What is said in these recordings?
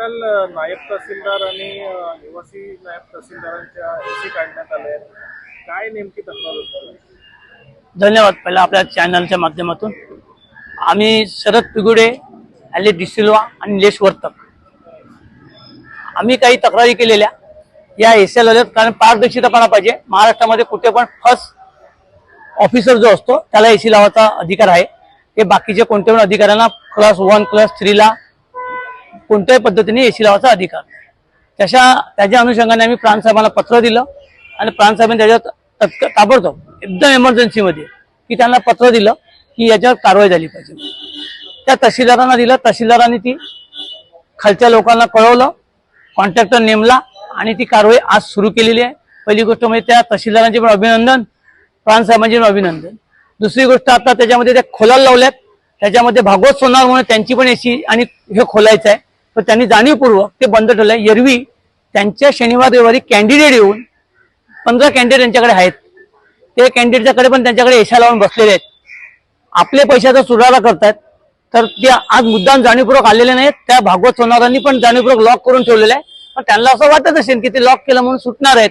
काल नायब तहसीलदार आणि निवासी नायब तहसीलदारांच्या एसी काढण्यात आले, काय नेमकी तक्रार होती? धन्यवाद. पहिला आपल्या चॅनलच्या माध्यमातून आम्ही शरद पिगुडे, एले डिसिल्वा आणि निलेश वर्तक आम्ही काही तक्रारी केलेल्या या एसीएल आल्यात. कारण पारदर्शितपणा पाहिजे. महाराष्ट्रामध्ये कुठे पण फर्स्ट ऑफिसर जो असतो त्याला एसी लावायचा अधिकार आहे. हे बाकीचे कोणत्या पण अधिकाऱ्यांना क्लास 1 क्लास 3 ला कोणत्याही पद्धतीने एसी लावायचा अधिकार. त्याच्या अनुषंगाने आम्ही प्रांत साहेबांना पत्र दिलं आणि प्रांत साहेबांनी त्याच्यात ताबडतोब एकदम इमर्जन्सीमध्ये की त्यांना पत्र दिलं की याच्यावर कारवाई झाली पाहिजे. त्या तहसीलदारांना दिलं. तहसीलदारांनी ती खालच्या लोकांना कळवलं, कॉन्ट्रॅक्टर नेमला आणि ती कारवाई आज सुरू केलेली आहे. पहिली गोष्ट म्हणजे त्या तहसीलदारांचे पण अभिनंदन, प्रांत साहेबांचे पण अभिनंदन. दुसरी गोष्ट आता त्याच्यामध्ये त्या खोलाला लावल्यात. त्याच्यामध्ये भागवत सोनार म्हणून त्यांची पण एसी आणि हे खोलायचं आहे. तर त्यांनी जाणीवपूर्वक ते बंद ठेवलंय. एरवी त्यांच्या शनिवार रविवारी कॅन्डिडेट येऊन 15 कॅन्डिडेट त्यांच्याकडे आहेत. ते कॅन्डिडेटच्याकडे पण त्यांच्याकडे एसी लावून बसलेले आहेत. आपले पैशाचा सुधारा करतायत. तर ते आज मुद्दाम जाणीवपूर्वक आलेले नाहीत. त्या भागवत सोनारांनी पण जाणीवपूर्वक लॉक करून ठेवलेलं आहे. पण त्यांना असं वाटत असेल की ते लॉक केलं म्हणून सुटणार आहेत.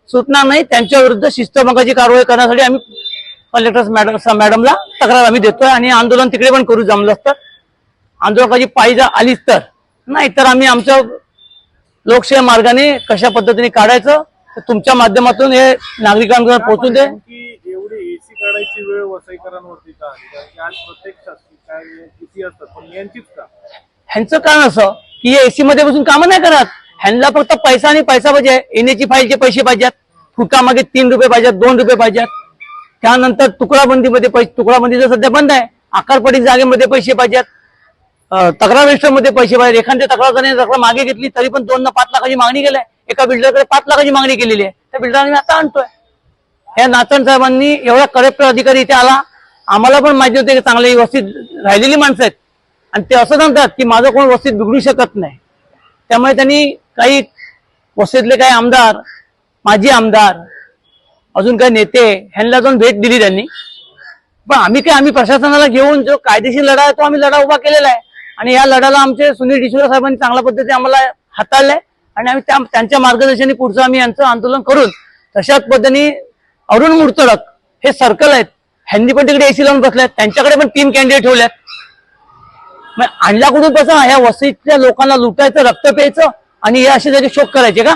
सुटणार नाही. त्यांच्या विरुद्ध शिस्तभंगाची कारवाई करण्यासाठी आम्ही कलेक्टर मॅडमला तक्रार आम्ही देतोय आणि आंदोलन तिकडे पण करू जमलं तर. आंदोलकाची पायी आलीच तर नाही तर आम्ही आमच्या लोकशाही मार्गाने कशा पद्धतीने काढायचं तर तुमच्या माध्यमातून हे नागरिकांकडे पोहोचून दे. एवढी एसी काढायची वेळ वसईकरांवरती का आली? कारण की आज प्रत्येक शासकीय काय किती असतात पण यांचीच का? ह्यांचं कारण असं की हे एसी मध्ये बसून कामं नाही करत. ह्यांना फक्त पैसा आणि पैसा पाहिजे. येण्याची फाईलचे पैसे पाहिजेत. फुटामागे 3 रुपये पाहिजेत, 2 रुपये पाहिजेत. त्यानंतर तुकडाबंदीमध्ये पैसे, तुकडाबंदीचं सध्या बंद आहे. आकारपट्टी जागेमध्ये पैसे पाहिजेत. तक्रार रजिस्टर मध्ये पैसे पाहिजे. एखाद्या तक्रार मागे घेतली तरी पण 2 5 लाखाची मागणी केली आहे. एका बिल्डरकडे 5 लाखाची मागणी केलेली आहे. त्या बिल्डरांनी आता आणतोय. या नाचण साहेबांनी एवढा करेक्ट अधिकारी इथे आला. आम्हाला पण माहिती होते की चांगली व्यवस्थित राहिलेली माणसं आहेत आणि ते असं सांगतात की माझं कोण व्यवस्थित बिघडू शकत नाही. त्यामुळे त्यांनी काही वस्तीतले काही आमदार, माजी आमदार, अजून काही नेते ह्यांना जाऊन भेट दिली त्यांनी. पण आम्ही प्रशासनाला घेऊन जो कायदेशीर लढा आहे तो आम्ही लढा उभा केलेला आहे आणि या लढ्याला आमचे सुनील डिसोजा साहेबांनी चांगल्या पद्धतीने आम्हाला हाताळलंय आणि आम्ही त्यांच्या मार्गदर्शनाने पुढचं आम्ही यांचं आंदोलन करून तशाच पद्धतीने अरुण मुर्तडक हे सर्कल आहेत. ह्यांनी पण तिकडे एसी लावून बसल्यात. त्यांच्याकडे पण 3 कॅन्डिडेट ठेवल्यात. मग आणला कुठून कसं ह्या वस्तीतल्या लोकांना लुटायचं, रक्त प्यायचं आणि हे असे त्याचे शोक करायचे का?